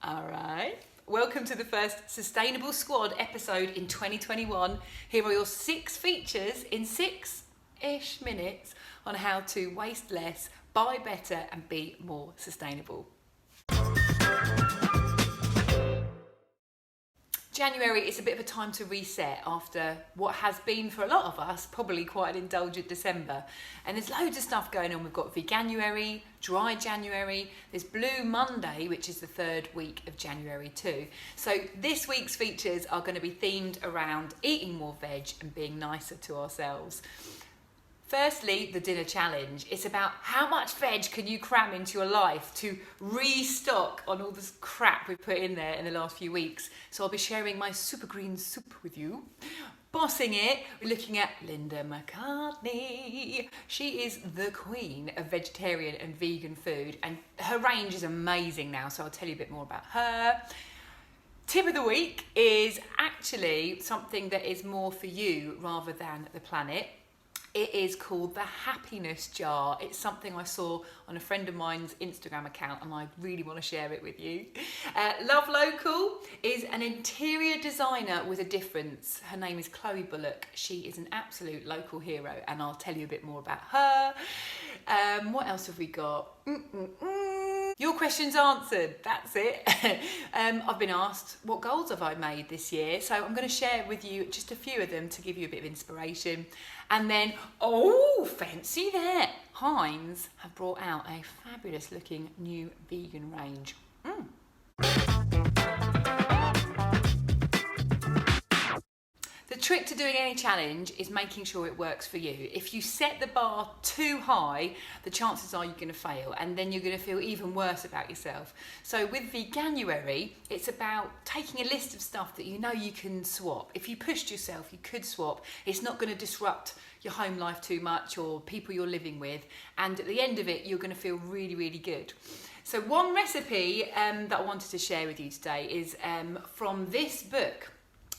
All right. Welcome to the first Sustainable Squad episode in 2021. Here are your 6 features in 6-ish minutes on how to waste less, buy better and be more sustainable. January is a bit of a time to reset after what has been for a lot of us probably quite an indulgent December, and there's loads of stuff going on. We've got Veganuary, Dry January, there's Blue Monday, which is the 3rd week of January too. So this week's features are going to be themed around eating more veg and being nicer to ourselves. Firstly, the dinner challenge. It's about how much veg can you cram into your life to restock on all this crap we've put in there in the last few weeks. So I'll be sharing my super green soup with you. Bossing it, we're looking at Linda McCartney. She is the queen of vegetarian and vegan food, and her range is amazing now, so I'll tell you a bit more about her. Tip of the week is actually something that is more for you rather than the planet. It is called the happiness jar. It's something I saw on a friend of mine's Instagram account and I really want to share it with you. Love Local is an interior designer with a difference. Her name is Chloe Bullock. She is an absolute local hero and I'll tell you a bit more about her. What else have we got? Your questions answered, that's it. I've been asked what goals have I made this year, so I'm going to share with you just a few of them to give you a bit of inspiration. And then, oh, fancy that, Heinz have brought out a fabulous looking new vegan range. The trick to doing any challenge is making sure it works for you. If you set the bar too high, the chances are you're going to fail and then you're going to feel even worse about yourself. So with Veganuary, it's about taking a list of stuff that you know you can swap. If you pushed yourself, you could swap. It's not going to disrupt your home life too much or people you're living with. And at the end of it, you're going to feel really, really good. So one recipe that I wanted to share with you today is from this book.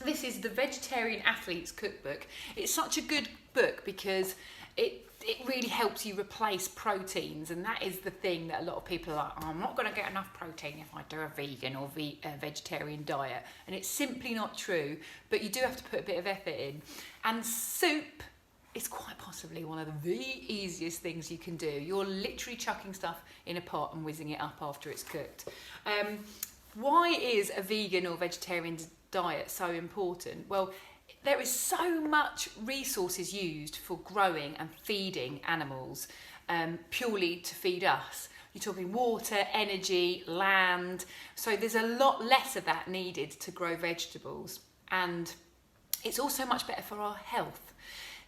This is the Vegetarian Athlete's Cookbook. It's such a good book because it really helps you replace proteins, and that is the thing that a lot of people are like, oh, I'm not going to get enough protein if I do a vegan or vegetarian diet, and it's simply not true, but you do have to put a bit of effort in. And soup is quite possibly one of the easiest things you can do. You're literally chucking stuff in a pot and whizzing it up after it's cooked. Why is a vegan or vegetarian diet so important? Well, there is so much resources used for growing and feeding animals purely to feed us. You're talking water, energy, land, so there's a lot less of that needed to grow vegetables, and it's also much better for our health.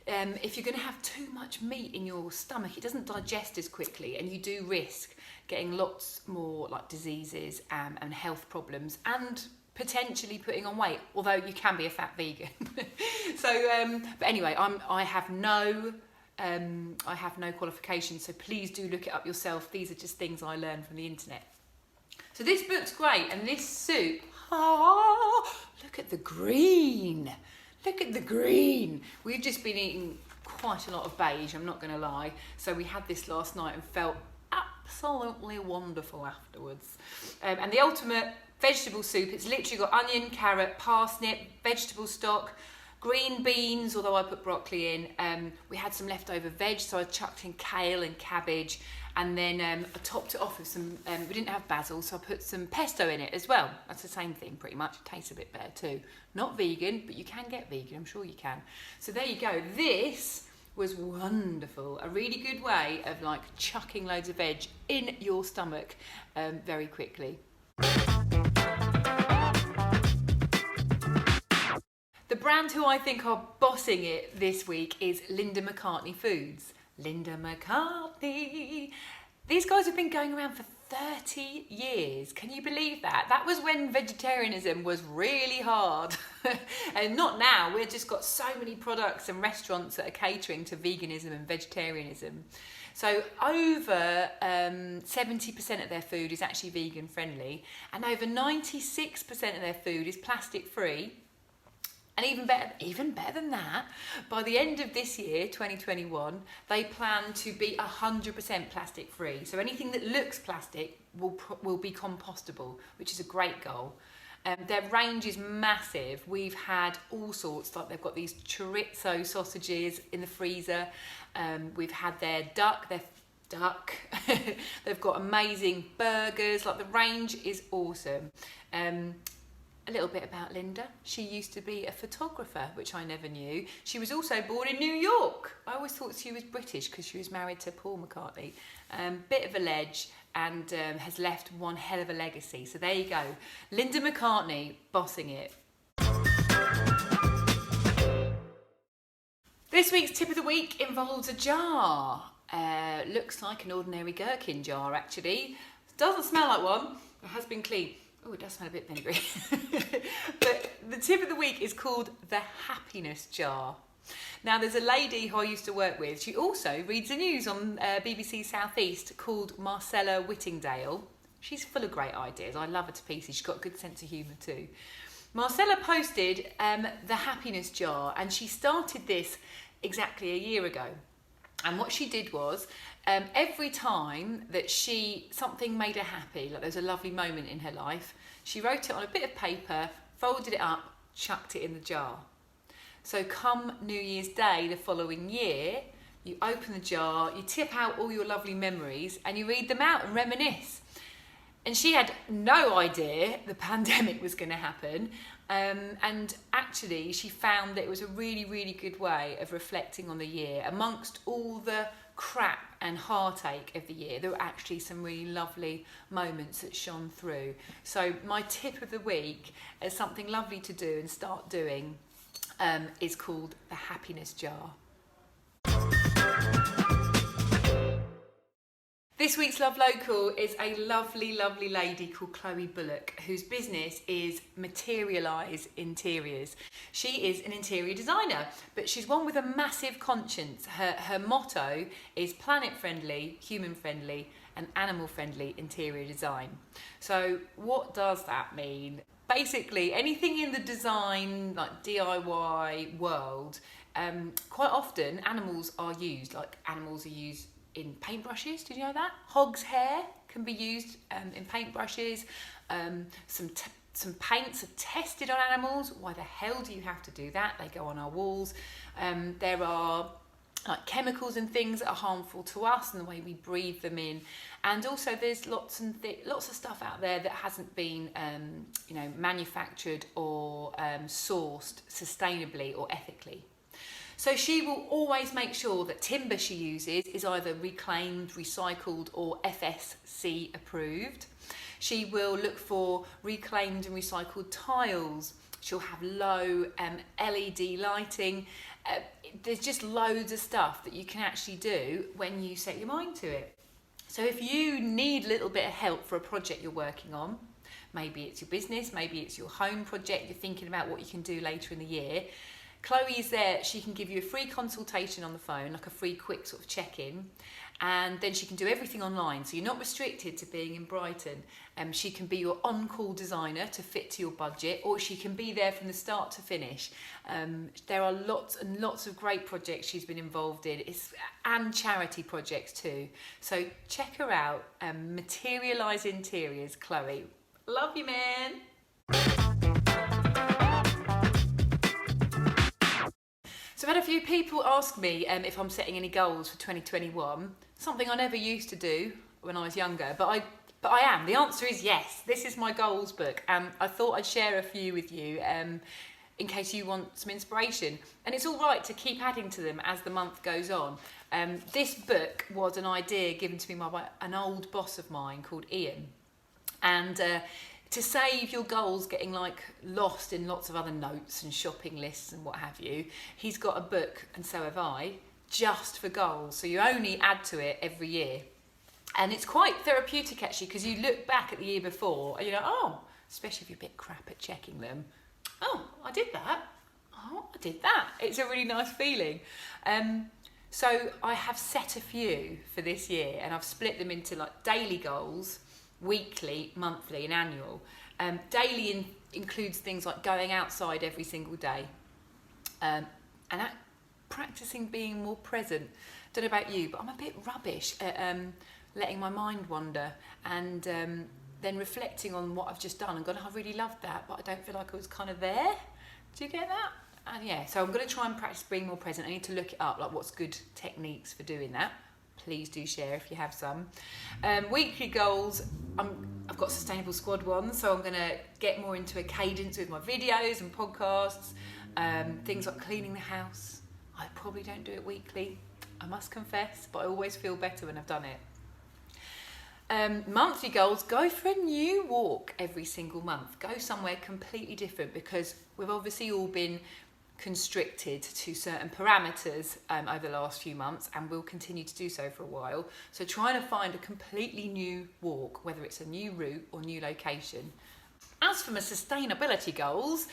If you're going to have too much meat in your stomach, it doesn't digest as quickly and you do risk getting lots more like diseases and health problems and potentially putting on weight, although you can be a fat vegan. So, but anyway, I have no qualifications, so please do look it up yourself. These are just things I learned from the internet. So this book's great, and this soup, look at the green. Look at the green. We've just been eating quite a lot of beige, I'm not going to lie. So we had this last night and felt absolutely wonderful afterwards. And the ultimate vegetable soup, it's literally got onion, carrot, parsnip, vegetable stock, green beans, although I put broccoli in. We had some leftover veg, so I chucked in kale and cabbage, and then I topped it off with some, we didn't have basil, so I put some pesto in it as well. That's the same thing pretty much. It tastes a bit better too. Not vegan, but you can get vegan, I'm sure you can. So there you go. This was wonderful. A really good way of like chucking loads of veg in your stomach very quickly. The brand who I think are bossing it this week is Linda McCartney Foods. Linda McCartney. These guys have been going around for 30 years. Can you believe that? That was when vegetarianism was really hard. And not now. We've just got so many products and restaurants that are catering to veganism and vegetarianism. So over 70% of their food is actually vegan friendly, and over 96% of their food is plastic free. And even better than that, by the end of this year, 2021, they plan to be 100% plastic free. So anything that looks plastic will be compostable, which is a great goal. Their range is massive. We've had all sorts, like they've got these chorizo sausages in the freezer. We've had their duck. They've got amazing burgers. Like, the range is awesome. A little bit about Linda. She used to be a photographer, which I never knew. She was also born in New York. I always thought she was British because she was married to Paul McCartney. Bit of a ledge, and has left one hell of a legacy. So there you go. Linda McCartney, bossing it. This week's tip of the week involves a jar. Looks like an ordinary gherkin jar, actually. Doesn't smell like one. It has been cleaned. Oh, it does smell a bit vinegary. But the tip of the week is called the happiness jar. Now, there's a lady who I used to work with. She also reads the news on BBC South East, called Marcella Whittingdale. She's full of great ideas. I love her to pieces. She's got a good sense of humour too. Marcella posted the happiness jar, and she started this exactly a year ago. And what she did was, every time that something made her happy, like there was a lovely moment in her life, she wrote it on a bit of paper, folded it up, chucked it in the jar. So come New Year's Day the following year, you open the jar, you tip out all your lovely memories, and you read them out and reminisce. And she had no idea the pandemic was going to happen. And actually, she found that it was a really, really good way of reflecting on the year. Amongst all the crap and heartache of the year, there were actually some really lovely moments that shone through. So my tip of the week, as something lovely to do and start doing, is called the happiness jar. This week's Love Local is a lovely, lovely lady called Chloe Bullock, whose business is Materialise Interiors. She is an interior designer, but she's one with a massive conscience. Her motto is planet-friendly, human-friendly and animal-friendly interior design. So what does that mean? Basically, anything in the design, like DIY world, quite often animals are used. Like, animals are used in paintbrushes. Did you know that? Hog's hair can be used in paintbrushes. Some paints are tested on animals. Why the hell do you have to do that? They go on our walls. There are like chemicals and things that are harmful to us and the way we breathe them in. And also there's lots of stuff out there that hasn't been manufactured or sourced sustainably or ethically. So she will always make sure that timber she uses is either reclaimed, recycled or FSC approved. She will look for reclaimed and recycled tiles. She'll have low LED lighting. There's just loads of stuff that you can actually do when you set your mind to it. So if you need a little bit of help for a project you're working on, maybe it's your business, maybe it's your home project, you're thinking about what you can do later in the year, Chloe is there. She can give you a free consultation on the phone, like a free quick sort of check-in, and then she can do everything online, so you're not restricted to being in Brighton. She can be your on-call designer to fit to your budget, or she can be there from the start to finish. There are lots and lots of great projects she's been involved in, and charity projects too. So check her out, Materialise Interiors, Chloe. Love you, man. So I've had a few people ask me if I'm setting any goals for 2021, something I never used to do when I was younger, but I am. The answer is yes. This is my goals book, and I thought I'd share a few with you in case you want some inspiration. And it's all right to keep adding to them as the month goes on. This book was an idea given to me by an old boss of mine called Ian, and to save your goals getting like lost in lots of other notes and shopping lists and what have you, he's got a book, and so have I, just for goals. So you only add to it every year. And it's quite therapeutic actually, because you look back at the year before and you're like, oh, especially if you're a bit crap at checking them. Oh, I did that. Oh, I did that. It's a really nice feeling. So I have set a few for this year, and I've split them into like daily goals, weekly, monthly and annual. Daily includes things like going outside every single day. and practicing being more present. Don't know about you, but I'm a bit rubbish at letting my mind wander and then reflecting on what I've just done and going, I really loved that, but I don't feel like I was kind of there. Do you get that? And yeah, so I'm going to try and practice being more present. I need to look it up, like what's good techniques for doing that. Please do share if you have some. Weekly goals, I've got Sustainable Squad ones, so I'm going to get more into a cadence with my videos and podcasts. Things like cleaning the house. I probably don't do it weekly, I must confess, but I always feel better when I've done it. Monthly goals, go for a new walk every single month. Go somewhere completely different, because we've obviously all been constricted to certain parameters over the last few months, and will continue to do so for a while. So trying to find a completely new walk, whether it's a new route or new location. As for my sustainability goals,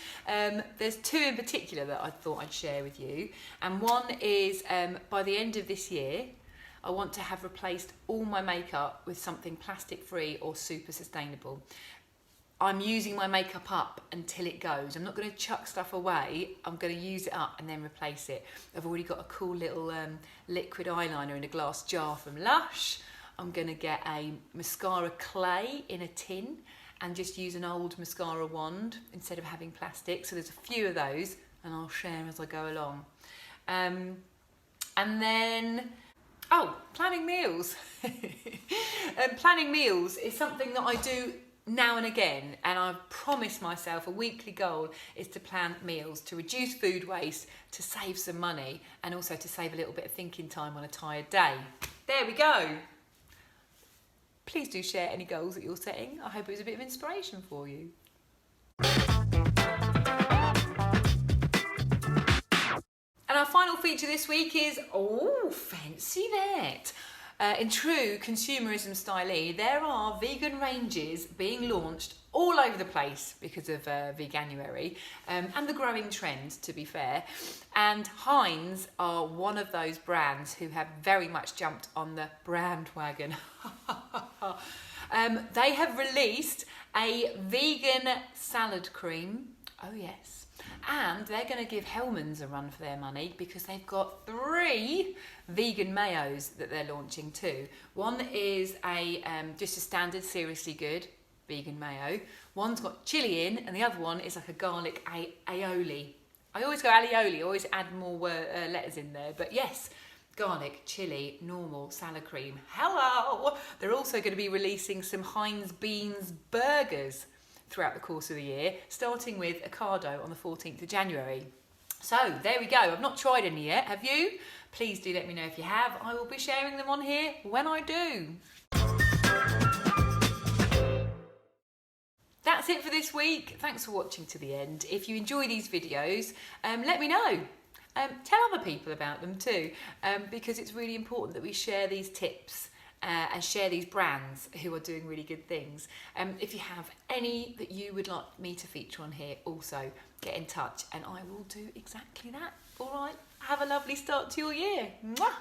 there's two in particular that I thought I'd share with you. And one is by the end of this year, I want to have replaced all my makeup with something plastic free or super sustainable. I'm using my makeup up until it goes. I'm not going to chuck stuff away. I'm going to use it up and then replace it. I've already got a cool little liquid eyeliner in a glass jar from Lush. I'm going to get a mascara clay in a tin and just use an old mascara wand instead of having plastic. So there's a few of those, and I'll share as I go along. And then, planning meals. Planning meals is something that I do now and again, and I've promised myself a weekly goal is to plan meals to reduce food waste, to save some money, and also to save a little bit of thinking time on a tired day. There we go. Please do share any goals that you're setting. I hope it was a bit of inspiration for you. And our final feature this week is, fancy that. In true consumerism style, there are vegan ranges being launched all over the place because of Veganuary and the growing trend, to be fair. And Heinz are one of those brands who have very much jumped on the brand wagon. They have released a vegan salad cream. Oh yes. And they're going to give Hellmann's a run for their money, because they've got 3 vegan mayos that they're launching too. One is just a standard Seriously Good vegan mayo. One's got chili in, and the other one is like a garlic aioli. I always go alioli, I always add more letters in there. But yes, garlic, chili, normal, salad cream. Hello! They're also going to be releasing some Heinz beans burgers throughout the course of the year, starting with Ocado on the 14th of January. So there we go. I've not tried any yet. Have you? Please do let me know if you have. I will be sharing them on here when I do. That's it for this week. Thanks for watching to the end. If you enjoy these videos, let me know. Tell other people about them too, because it's really important that we share these tips and share these brands who are doing really good things. If you have any that you would like me to feature on here, also get in touch and I will do exactly that. All right, have a lovely start to your year. Mwah!